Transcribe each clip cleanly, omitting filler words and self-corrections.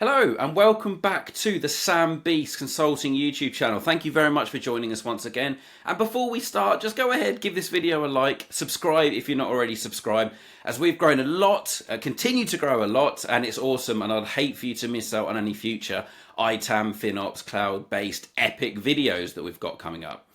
Hello and welcome back to the Sam Beast Consulting YouTube channel. Thank you very much for joining us once again. And before we start, just go ahead, give this video a like, subscribe if you're not already subscribed, as we've grown a lot, continue to grow a lot, and it's awesome, and I'd hate for you to miss out on any future ITAM, FinOps, cloud-based epic videos that we've got coming up.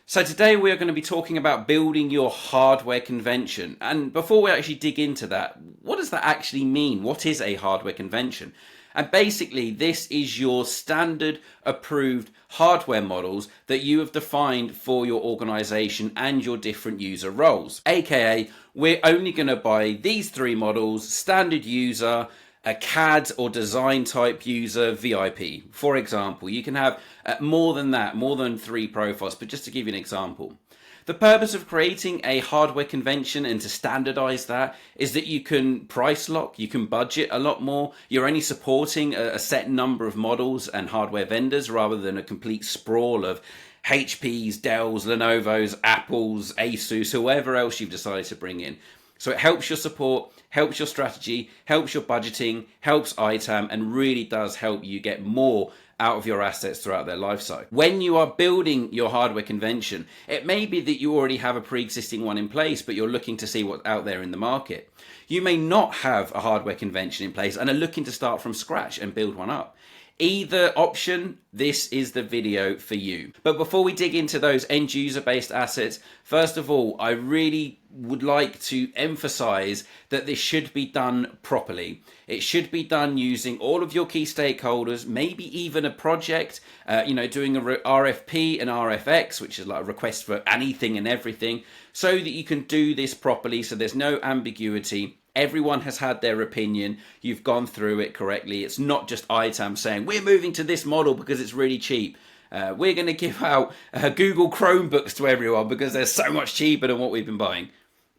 So today we are going to be talking about building your hardware convention. And before we actually dig into that, what does that actually mean? What is a hardware convention? And basically, this is your standard approved hardware models that you have defined for your organization and your different user roles. AKA, we're only going to buy these three models: standard user, a CAD or design type user, VIP. For example, you can have more than that, more than three profiles, but just to give you an example. The purpose of creating a hardware convention and to standardize that is that you can price lock, you can budget a lot more. You're only supporting a set number of models and hardware vendors rather than a complete sprawl of HPs, Dells, Lenovo's, Apples, Asus, whoever else you've decided to bring in. So it helps your support, helps your strategy, helps your budgeting, helps ITAM, and really does help you get more out of your assets throughout their life cycle. When you are building your hardware convention, it may be that you already have a pre-existing one in place, but you're looking to see what's out there in the market. You may not have a hardware convention in place and are looking to start from scratch and build one up. Either option, this is the video for you. But before we dig into those end user based assets, first of all, I really would like to emphasize that this should be done properly. It should be done using all of your key stakeholders, maybe even a project, doing a RFP and RFX, which is like a request for anything and everything, so that you can do this properly, so there's no ambiguity. Everyone has had their opinion. You've gone through it correctly. It's not just ITAM saying, we're moving to this model because it's really cheap. We're going to give out Google Chromebooks to everyone because they're so much cheaper than what we've been buying.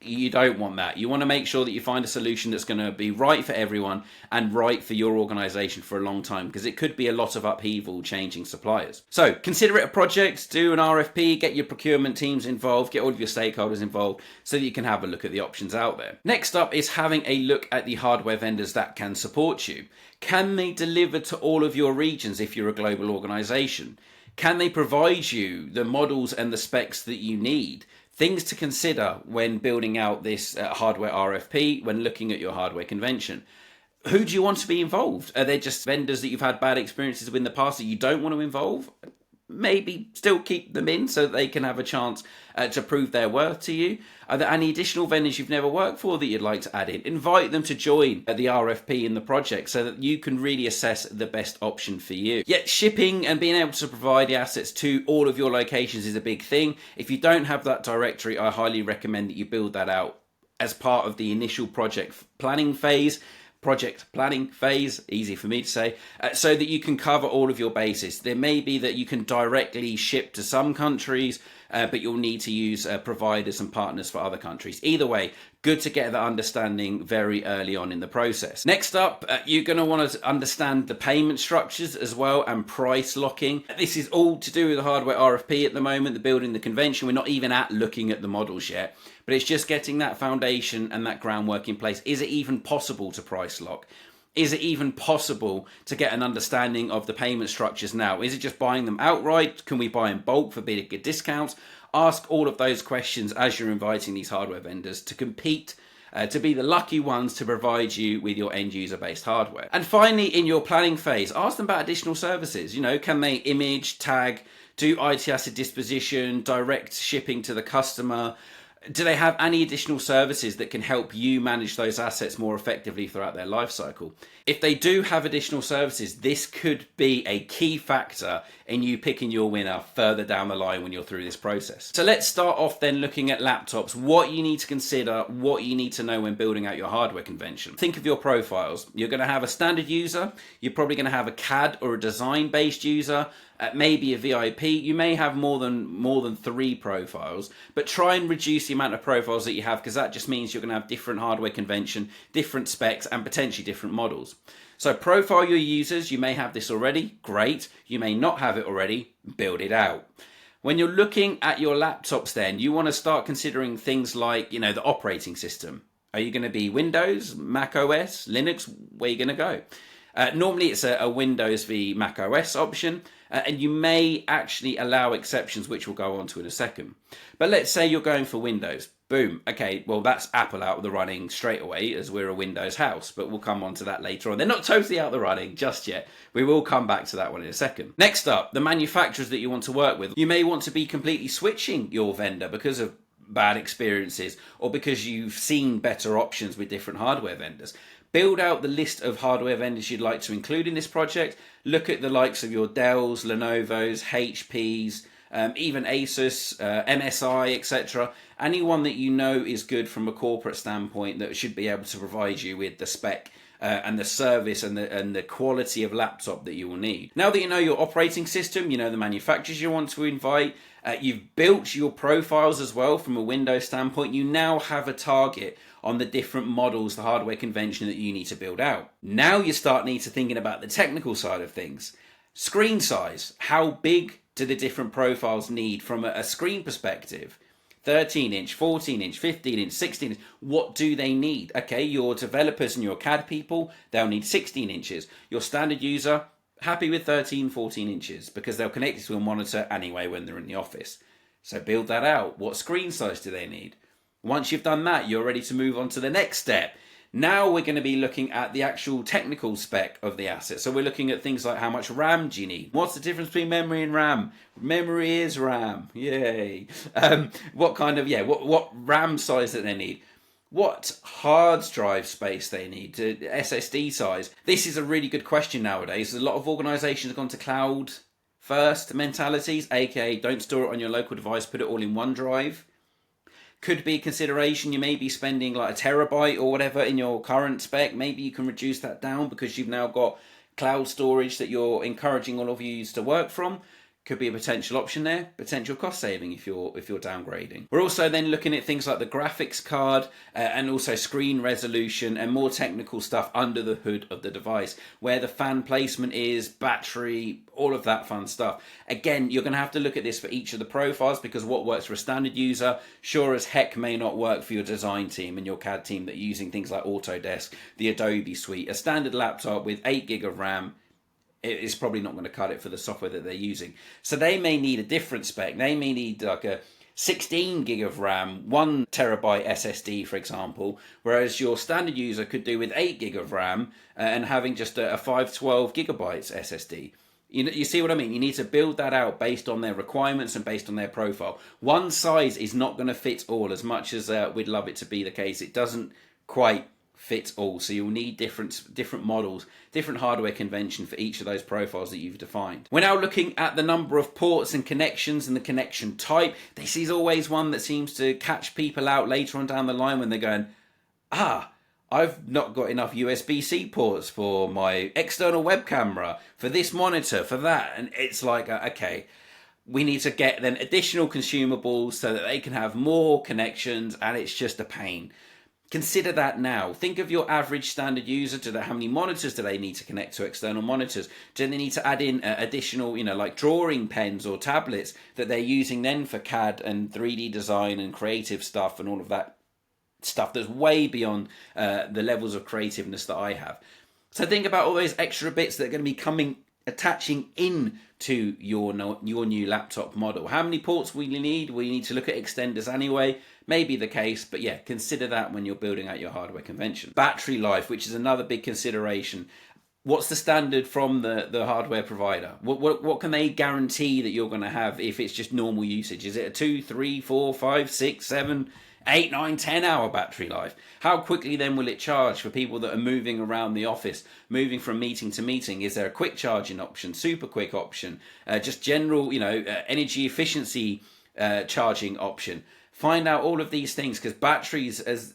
You don't want that. You want to make sure that you find a solution that's going to be right for everyone and right for your organization for a long time, because it could be a lot of upheaval changing suppliers. So consider it a project, do an RFP, get your procurement teams involved, get all of your stakeholders involved so that you can have a look at the options out there. Next up is having a look at the hardware vendors that can support you. Can they deliver to all of your regions if you're a global organization? Can they provide you the models and the specs that you need? Things to consider when building out this hardware RFP, when looking at your hardware convention. Who do you want to be involved? Are they just vendors that you've had bad experiences with in the past that you don't want to involve? Maybe still keep them in so that they can have a chance to prove their worth to you. Are there any additional vendors you've never worked for that you'd like to add in? Invite them to join the RFP in the project so that you can really assess the best option for you. Yet shipping and being able to provide the assets to all of your locations is a big thing. If you don't have that directory, I highly recommend that you build that out as part of the initial project planning phase, easy for me to say, so that you can cover all of your bases. There may be that you can directly ship to some countries, but you'll need to use providers and partners for other countries. Either way, good to get that understanding very early on in the process. Next up, you're going to want to understand the payment structures as well and price locking. This is all to do with the hardware RFP at the moment, the building the convention. We're not even looking at the models yet, but it's just getting that foundation and that groundwork in place. Is it even possible to price lock? Is it even possible to get an understanding of the payment structures now? Is it just buying them outright? Can we buy in bulk for bigger discounts? Ask all of those questions as you're inviting these hardware vendors to compete, to be the lucky ones to provide you with your end user based hardware. And finally, in your planning phase, ask them about additional services. Can they image, tag, do IT asset disposition, direct shipping to the customer? Do they have any additional services that can help you manage those assets more effectively throughout their life cycle? If they do have additional services, this could be a key factor in you picking your winner further down the line when you're through this process. So let's start off then looking at laptops, what you need to consider, what you need to know when building out your hardware convention. Think of your profiles. You're going to have a standard user. You're probably going to have a CAD or a design-based user, maybe a VIP. You may have more than three profiles, but try and reduce the amount of profiles that you have, because that just means you're going to have different hardware convention, different specs, and potentially different models. So profile your users. You may have this already, great. You may not have it already, build it out. When you're looking at your laptops then, you want to start considering things like, the operating system. Are you going to be Windows, Mac OS, Linux? Where are you going to go? Normally it's a Windows v Mac OS option, and you may actually allow exceptions, which we'll go on to in a second. But let's say you're going for Windows. Boom. Okay, well, that's Apple out of the running straight away, as we're a Windows house, but we'll come on to that later on. They're not totally out of the running just yet. We will come back to that one in a second. Next up, the manufacturers that you want to work with. You may want to be completely switching your vendor because of bad experiences, or because you've seen better options with different hardware vendors. Build out the list of hardware vendors you'd like to include in this project. Look at the likes of your Dells, Lenovo's, HP's, even Asus, MSI, etc. Anyone that you know is good from a corporate standpoint that should be able to provide you with the spec and the service and the quality of laptop that you will need. Now that you know your operating system, you know the manufacturers you want to invite, you've built your profiles as well from a Windows standpoint, you now have a target on the different models, the hardware convention that you need to build out. Now you start need to thinking about the technical side of things. Screen size. How big do the different profiles need from a screen perspective? 13-inch, 14-inch, 15-inch, 16-inch. What do they need? Okay, your developers and your CAD people, they'll need 16 inches. Your standard user, happy with 13, 14 inches because they'll connect it to a monitor anyway when they're in the office. So build that out. What screen size do they need? Once you've done that, you're ready to move on to the next step. Now we're going to be looking at the actual technical spec of the asset. So we're looking at things like how much RAM do you need? What's the difference between memory and RAM? Memory is RAM. Yay. What kind of, what RAM size that they need? What hard drive space they need, SSD size? This is a really good question nowadays. A lot of organizations have gone to cloud first mentalities, aka don't store it on your local device, put it all in OneDrive. Could be a consideration. You may be spending like a terabyte or whatever in your current spec. Maybe you can reduce that down because you've now got cloud storage that you're encouraging all of you to work from. Could be a potential option there, potential cost saving if you're downgrading. We're also then looking at things like the graphics card and also screen resolution and more technical stuff under the hood of the device, where the fan placement is, battery, all of that fun stuff. Again, you're going to have to look at this for each of the profiles because what works for a standard user sure as heck may not work for your design team and your CAD team that are using things like Autodesk, the Adobe suite. A standard laptop with 8 gig of RAM, it's probably not going to cut it for the software that they're using. So they may need a different spec. They may need like a 16 gig of RAM, 1 terabyte SSD, for example, whereas your standard user could do with 8 gig of RAM and having just a 512 gigabytes SSD. You see what I mean? You need to build that out based on their requirements and based on their profile. One size is not going to fit all, as much as we'd love it to be the case. It doesn't quite fit all, so you'll need different models, different hardware convention for each of those profiles that you've defined. We're now looking at the number of ports and connections and the connection type. This is always one that seems to catch people out later on down the line when they're going, I've not got enough USB-C ports for my external web camera, for this monitor, for that. And it's like, okay, we need to get then additional consumables so that they can have more connections, and it's just a pain. Consider that now. Think of your average standard user. How many monitors do they need to connect to external monitors? Do they need to add in additional, like drawing pens or tablets that they're using then for CAD and 3D design and creative stuff and all of that stuff that's way beyond the levels of creativeness that I have. So think about all those extra bits that are going to be attaching in to your new laptop model. How many ports will you need? Well, you need to look at extenders anyway. Maybe the case, but yeah, consider that when you're building out your hardware convention. Battery life, which is another big consideration. What's the standard from the hardware provider? What can they guarantee that you're going to have if it's just normal usage? Is it a 2, 3, 4, 5, 6, 7, 8, 9, 10 hour battery life? How quickly then will it charge for people that are moving around the office, moving from meeting to meeting? Is there a quick charging option, super quick option, just general, energy efficiency charging option? Find out all of these things, because batteries, as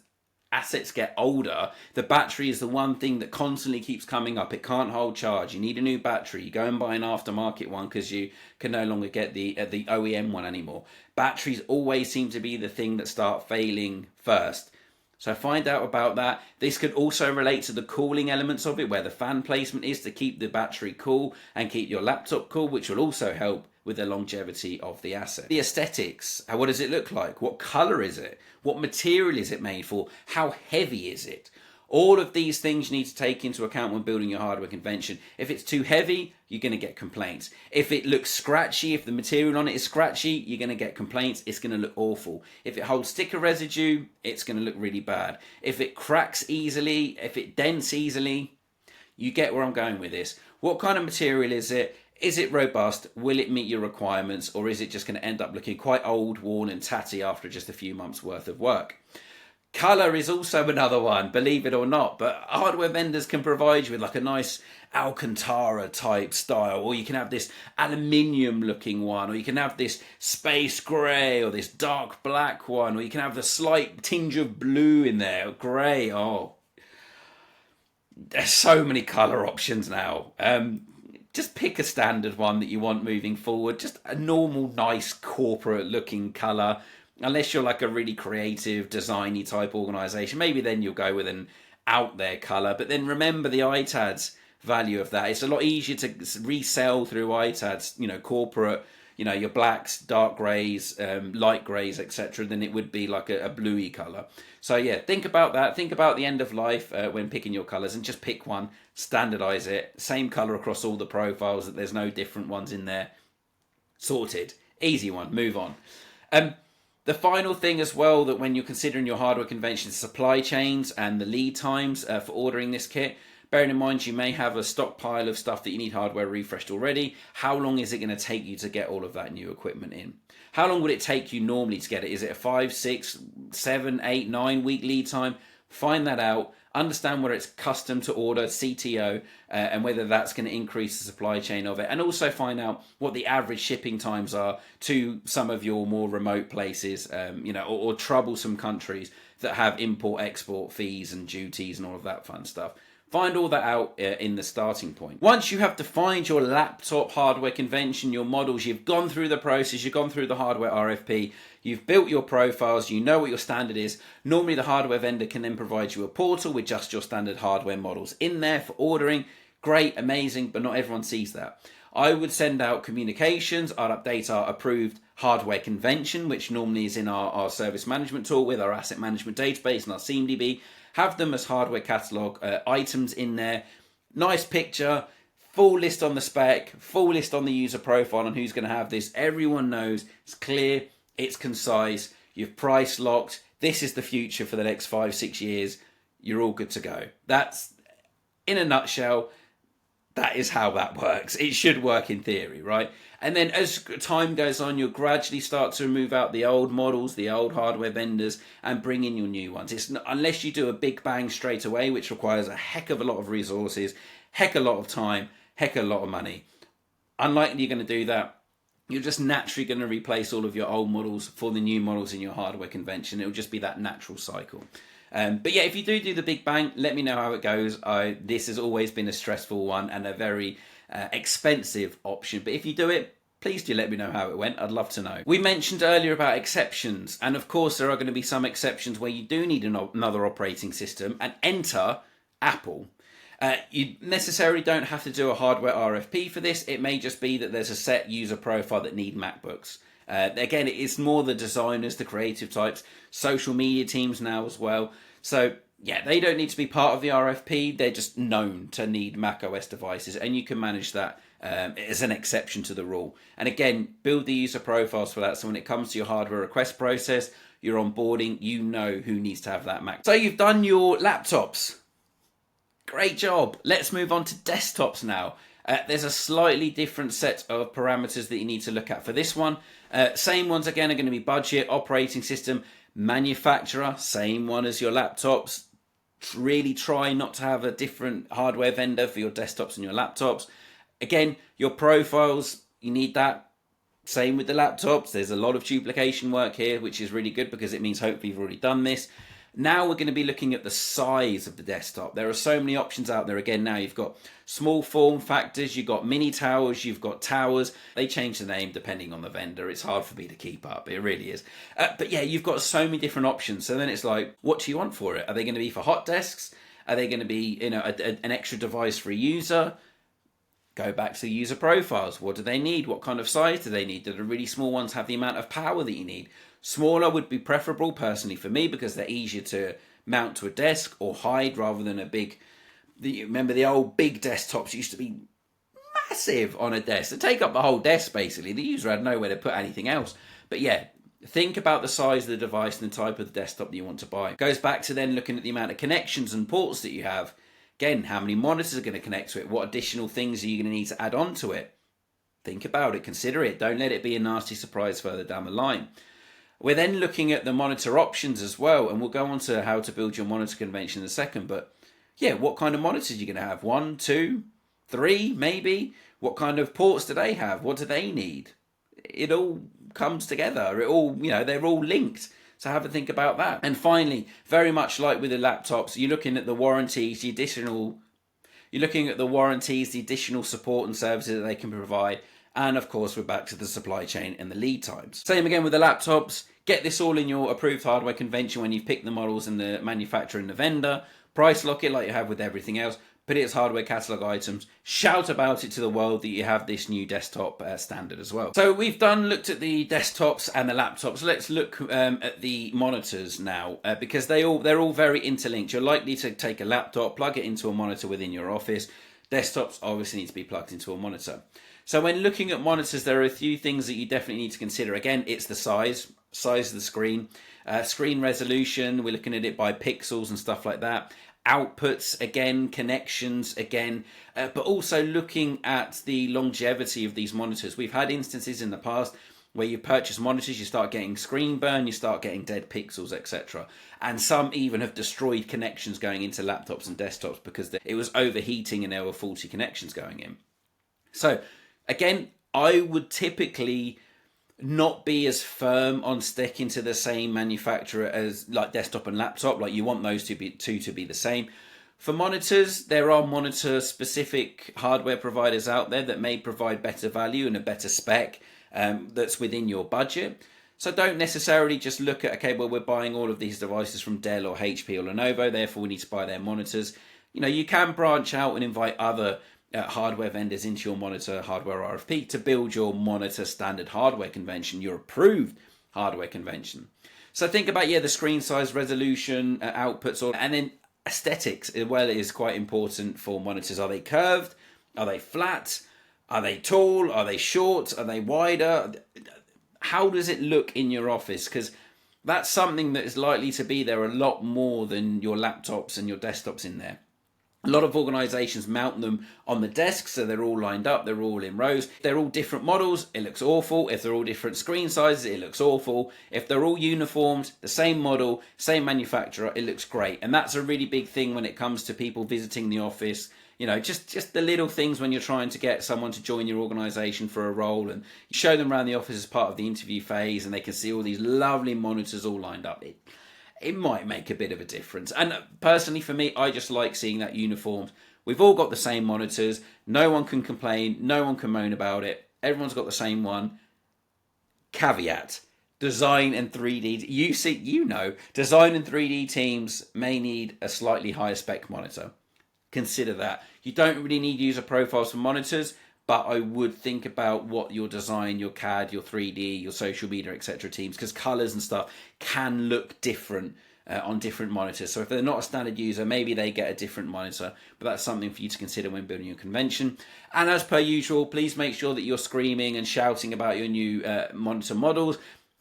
assets get older, the battery is the one thing that constantly keeps coming up. It can't hold charge. You need a new battery. You go and buy an aftermarket one because you can no longer get the OEM one anymore. Batteries always seem to be the thing that start failing first. So find out about that. This could also relate to the cooling elements of it, where the fan placement is to keep the battery cool and keep your laptop cool, which will also help with the longevity of the asset. The aesthetics, what does it look like? What color is it? What material is it made for? How heavy is it? All of these things you need to take into account when building your hardware convention. If it's too heavy, you're going to get complaints. If it looks scratchy, if the material on it is scratchy, you're going to get complaints. It's going to look awful. If it holds sticker residue, it's going to look really bad. If it cracks easily, if it dents easily, you get where I'm going with this. What kind of material is it? Is it robust? Will it meet your requirements? Or is it just going to end up looking quite old, worn and tatty after just a few months worth of work? Colour is also another one, believe it or not, but hardware vendors can provide you with like a nice Alcantara type style, or you can have this aluminium looking one, or you can have this space grey or this dark black one, or you can have the slight tinge of blue in there, grey. Oh, there's so many colour options now. Just pick a standard one that you want moving forward, just a normal, nice corporate looking colour. Unless you're like a really creative, designy type organisation, maybe then you'll go with an out there colour. But then remember the ITAD's value of that. It's a lot easier to resell through ITAD's, corporate, your blacks, dark greys, light greys, etc., than it would be like a bluey colour. So yeah, think about that. Think about the end of life when picking your colours, and just pick one, standardise it, same colour across all the profiles, that there's no different ones in there. Sorted. Easy one. Move on. The final thing as well, that when you're considering your hardware convention, supply chains and the lead times for ordering this kit. Bearing in mind you may have a stockpile of stuff that you need hardware refreshed already. How long is it going to take you to get all of that new equipment in? How long would it take you normally to get it? Is it a 5, 6, 7, 8, 9 week lead time? Find that out. Understand whether it's custom to order, CTO, and whether that's going to increase the supply chain of it. And also find out what the average shipping times are to some of your more remote places, or troublesome countries that have import-export fees and duties and all of that fun stuff. Find all that out in the starting point. Once you have defined your laptop hardware convention, your models, you've gone through the process, you've gone through the hardware RFP, you've built your profiles, you know what your standard is. Normally the hardware vendor can then provide you a portal with just your standard hardware models in there for ordering. Great, amazing, but not everyone sees that. I would send out communications. I'd update our approved hardware convention, which normally is in our service management tool with our asset management database and our SeamDB. Have them as hardware catalog items in there. Nice picture, full list on the spec, full list on the user profile on who's going to have this. Everyone knows it's clear, it's concise, you've price locked. This is the future for the next 5, 6 years. You're all good to go. That's, in a nutshell, that is how that works. It should work in theory, right? And then as time goes on, you'll gradually start to remove out the old models, the old hardware vendors, and bring in your new ones. It's not, unless you do a big bang straight away, which requires a heck of a lot of resources, heck a lot of time, heck a lot of money. Unlikely you're going to do that. You're just naturally going to replace all of your old models for the new models in your hardware convention. It'll just be that natural cycle. But yeah, if you do the big bang, let me know how it goes. This has always been a stressful one and a very expensive option. But if you do it, please do let me know how it went. I'd love to know. We mentioned earlier about exceptions. And of course, there are going to be some exceptions where you do need another operating system, and enter Apple. You necessarily don't have to do a hardware RFP for this. It may just be that there's a set user profile that need MacBooks. Again, it's more the designers, the creative types, social media teams now as well. So yeah, they don't need to be part of the RFP. They're just known to need macOS devices, and you can manage that as an exception to the rule. And again, build the user profiles for that. So when it comes to your hardware request process, you're onboarding, you know who needs to have that Mac. So you've done your laptops. Great job. Let's move on to desktops now. There's a slightly different set of parameters that you need to look at for this one. Same ones again are going to be budget, operating system, manufacturer, same one as your laptops. Really try not to have a different hardware vendor for your desktops and your laptops. Again, your profiles, you need that. Same with the laptops. There's a lot of duplication work here, which is really good because it means hopefully you've already done this. Now we're going to be looking at the size of the desktop. There are so many options out there. Again, now you've got small form factors, you've got mini towers, you've got towers. They change the name depending on the vendor. It's hard for me to keep up. It really is. But yeah, you've got so many different options. So then it's like, what do you want for it? Are they going to be for hot desks? Are they going to be, an extra device for a user? Go back to the user profiles. What do they need? What kind of size do they need? Do the really small ones have the amount of power that you need? Smaller would be preferable personally for me because they're easier to mount to a desk or hide rather than a big, remember the old big desktops used to be massive on a desk. They take up the whole desk basically. The user had nowhere to put anything else. But yeah, think about the size of the device and the type of the desktop that you want to buy. It goes back to then looking at the amount of connections and ports that you have. Again, how many monitors are going to connect to it? What additional things are you going to need to add on to it? Think about it, consider it. Don't let it be a nasty surprise further down the line. We're then looking at the monitor options as well, and we'll go on to how to build your monitor convention in a second. But yeah, what kind of monitors are you going to have? 1, 2, 3, maybe? What kind of ports do they have? What do they need? It all comes together. It all, they're all linked. So have a think about that. And finally, very much like with the laptops, you're looking at the warranties, the additional support and services that they can provide. And of course, we're back to the supply chain and the lead times. Same again with the laptops. Get this all in your approved hardware convention when you've picked the models and the manufacturer and the vendor. Price lock it like you have with everything else. Put it as hardware catalog items. Shout about it to the world that you have this new desktop standard as well. So we've looked at the desktops and the laptops. Let's look at the monitors now because they're all very interlinked. You're likely to take a laptop, plug it into a monitor within your office. Desktops obviously need to be plugged into a monitor. So when looking at monitors, there are a few things that you definitely need to consider. Again, it's the size of the screen, screen resolution. We're looking at it by pixels and stuff like that. Outputs, again, connections, again, but also looking at the longevity of these monitors. We've had instances in the past where you purchase monitors, you start getting screen burn, you start getting dead pixels, etc. And some even have destroyed connections going into laptops and desktops because it was overheating and there were faulty connections going in. So again, I would typically not be as firm on sticking to the same manufacturer as like desktop and laptop. Like you want those two to be the same. For monitors, there are monitor specific hardware providers out there that may provide better value and a better spec that's within your budget. So don't necessarily just look at, okay, well, we're buying all of these devices from Dell or HP or Lenovo, therefore we need to buy their monitors. You can branch out and invite other hardware vendors into your monitor hardware RFP to build your monitor standard hardware convention, your approved hardware convention. So think about, the screen size, resolution, outputs, and then aesthetics as well is quite important for monitors. Are they curved? Are they flat? Are they tall? Are they short? Are they wider? How does it look in your office? Because that's something that is likely to be there a lot more than your laptops and your desktops in there. A lot of organisations mount them on the desk, so they're all lined up, they're all in rows. If they're all different models, it looks awful. If they're all different screen sizes, it looks awful. If they're all uniformed, the same model, same manufacturer, it looks great. And that's a really big thing when it comes to people visiting the office. Just the little things when you're trying to get someone to join your organisation for a role, and you show them around the office as part of the interview phase and they can see all these lovely monitors all lined up. It might make a bit of a difference. And personally for me, I just like seeing that uniformed. We've all got the same monitors. No one can complain. No one can moan about it. Everyone's got the same one. Caveat. Design and 3D. Design and 3D teams may need a slightly higher spec monitor. Consider that. You don't really need user profiles for monitors, but I would think about what your design, your CAD, your 3D, your social media, etc. teams, because colors and stuff can look different on different monitors. So if they're not a standard user, maybe they get a different monitor, but that's something for you to consider when building your convention. And as per usual, please make sure that you're screaming and shouting about your new monitor models.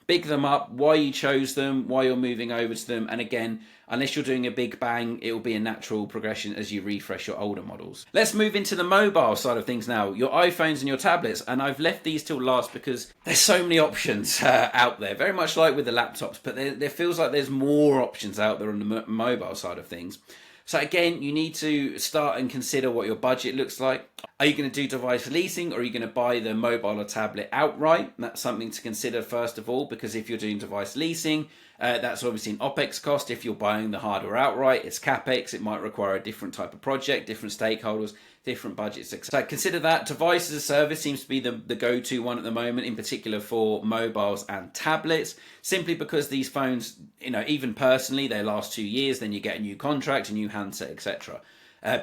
Big them up, why you chose them, why you're moving over to them, and again, unless you're doing a big bang, it will be a natural progression as you refresh your older models. Let's move into the mobile side of things now, your iPhones and your tablets, and I've left these till last because there's so many options out there, very much like with the laptops, but there feels like there's more options out there on the mobile side of things. So again, you need to start and consider what your budget looks like. Are you going to do device leasing, or are you going to buy the mobile or tablet outright? That's something to consider first of all, because if you're doing device leasing, that's obviously an OPEX cost. If you're buying the hardware outright, it's CAPEX. It might require a different type of project, different stakeholders, different budgets, etc. So consider that. Device as a service seems to be the go-to one at the moment, in particular for mobiles and tablets, simply because these phones, even personally, they last 2 years, then you get a new contract, a new handset, etc.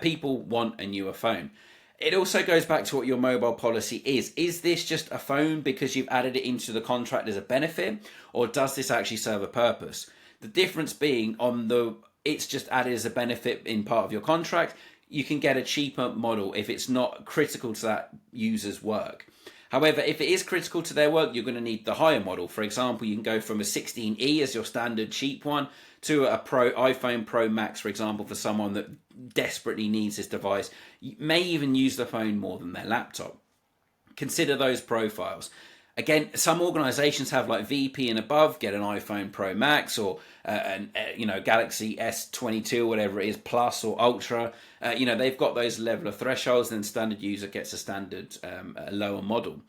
People want a newer phone. It also goes back to what your mobile policy is. Is this just a phone because you've added it into the contract as a benefit, or does this actually serve a purpose? The difference being on the it's just added as a benefit in part of your contract. You can get a cheaper model if it's not critical to that user's work. However, if it is critical to their work, you're going to need the higher model. For example, you can go from a 16E as your standard cheap one to a iPhone Pro Max, for example, for someone that desperately needs this device. You may even use the phone more than their laptop. Consider those profiles. Again, some organizations have like VP and above, get an iPhone Pro Max or Galaxy S22 or whatever it is, Plus or Ultra. They've got those level of thresholds, then standard user gets a standard lower model.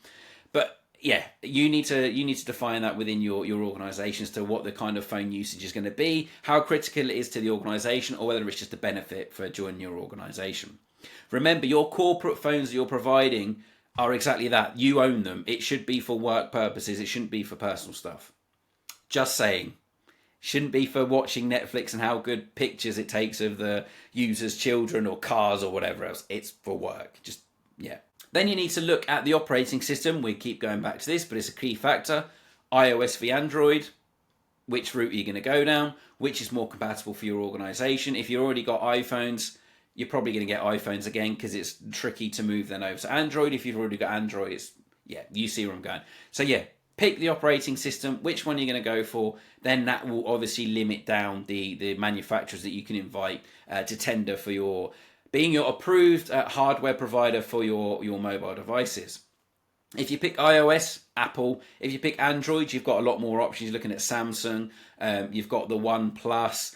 But yeah, you need to define that within your organization as to what the kind of phone usage is going to be, how critical it is to the organization, or whether it's just a benefit for joining your organization. Remember, your corporate phones that you're providing are exactly that. You own them. It should be for work purposes. It shouldn't be for personal stuff. Just saying. Shouldn't be for watching Netflix and how good pictures it takes of the user's children or cars or whatever else. It's for work. Just, yeah. Then you need to look at the operating system. We keep going back to this, but it's a key factor. iOS v Android. Which route are you going to go down? Which is more compatible for your organization? If you've already got iPhones, you're probably going to get iPhones again because it's tricky to move then over to Android. If you've already got Android, you see where I'm going. So yeah, pick the operating system, which one you're going to go for. Then that will obviously limit down the manufacturers that you can invite to tender for being your approved hardware provider for your mobile devices. If you pick iOS, Apple. If you pick Android, you've got a lot more options. You're looking at Samsung. You've got the OnePlus.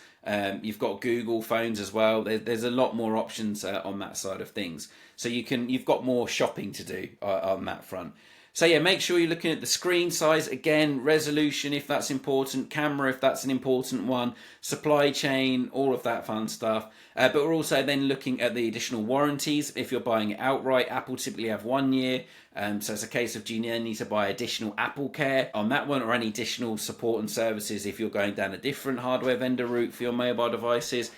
You've got Google phones as well. There's a lot more options on that side of things. So you've got more shopping to do on that front. So yeah, make sure you're looking at the screen size, again, resolution if that's important, camera if that's an important one, supply chain, all of that fun stuff. But we're also then looking at the additional warranties. If you're buying it outright, Apple typically have 1 year. So it's a case of do you need to buy additional Apple Care on that one, or any additional support and services if you're going down a different hardware vendor route for your mobile devices.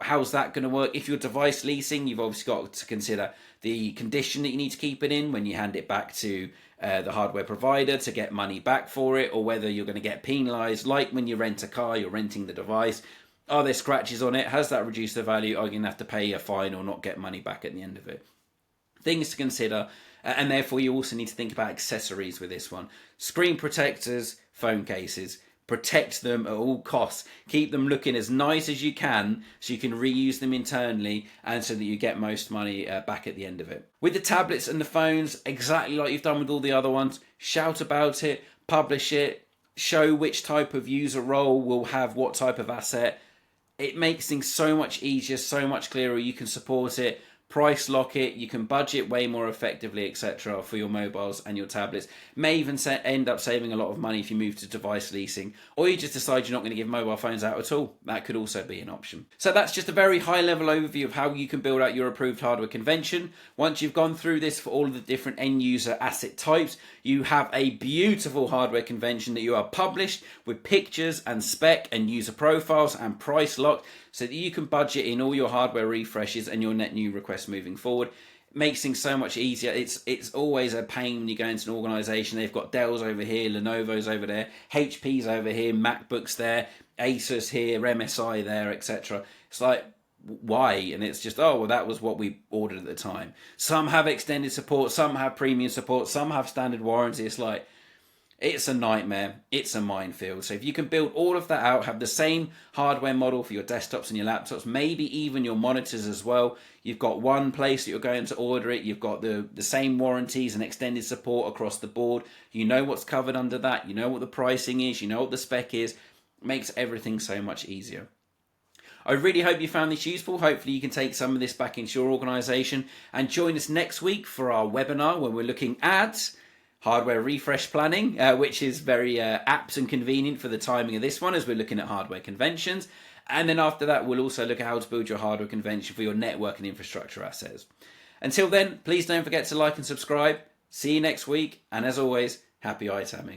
How's that going to work? If you're device leasing, you've obviously got to consider the condition that you need to keep it in when you hand it back to the hardware provider to get money back for it, or whether you're going to get penalised. Like when you rent a car, you're renting the device. Are there scratches on it? Has that reduced the value? Are you going to have to pay a fine or not get money back at the end of it? Things to consider, and therefore you also need to think about accessories with this one. Screen protectors, phone cases. Protect them at all costs. Keep them looking as nice as you can so you can reuse them internally and so that you get most money back at the end of it. With the tablets and the phones, exactly like you've done with all the other ones, shout about it, publish it, show which type of user role will have what type of asset. It makes things so much easier, so much clearer. You can support it. Price lock it, you can budget way more effectively, etc. for your mobiles and your tablets. May even end up saving a lot of money if you move to device leasing, or you just decide you're not going to give mobile phones out at all. That could also be an option. So that's just a very high level overview of how you can build out your approved hardware convention. Once you've gone through this for all of the different end user asset types, you have a beautiful hardware convention that you are published with pictures and spec and user profiles and price locked, so that you can budget in all your hardware refreshes and your net new requests moving forward. It makes things so much easier. It's always a pain when you go into an organisation. They've got Dells over here, Lenovo's over there, HP's over here, MacBooks there, Asus here, MSI there, etc. It's like, why? And it's just, oh, well, that was what we ordered at the time. Some have extended support, some have premium support, some have standard warranty. It's like, it's a nightmare. It's a minefield. So if you can build all of that out, have the same hardware model for your desktops and your laptops, maybe even your monitors as well. You've got one place that you're going to order it. You've got the same warranties and extended support across the board. You know what's covered under that. You know what the pricing is. You know what the spec is. It makes everything so much easier. I really hope you found this useful. Hopefully you can take some of this back into your organisation and join us next week for our webinar where we're looking at hardware refresh planning, which is very apt and convenient for the timing of this one as we're looking at hardware conventions. And then after that, we'll also look at how to build your hardware convention for your network and infrastructure assets. Until then, please don't forget to like and subscribe. See you next week. And as always, happy ITAMing.